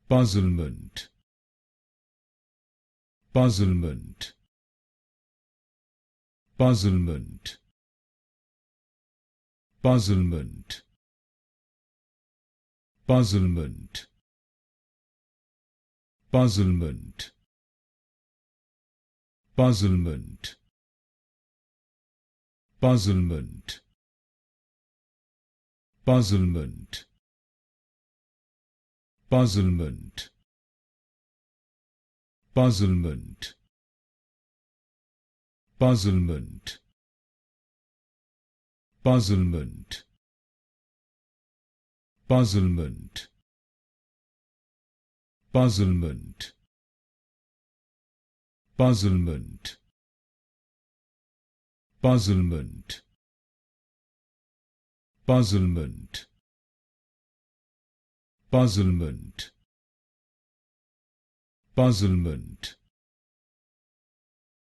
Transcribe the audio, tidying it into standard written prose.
Puzzlement, puzzlement, puzzlement, puzzlement, puzzlement, puzzlement, puzzlement, puzzlement, puzzlement, puzzlement, puzzlement, puzzlement, puzzlement, puzzlement, puzzlement, puzzlement, puzzlement, puzzlement, puzzlement, puzzlement,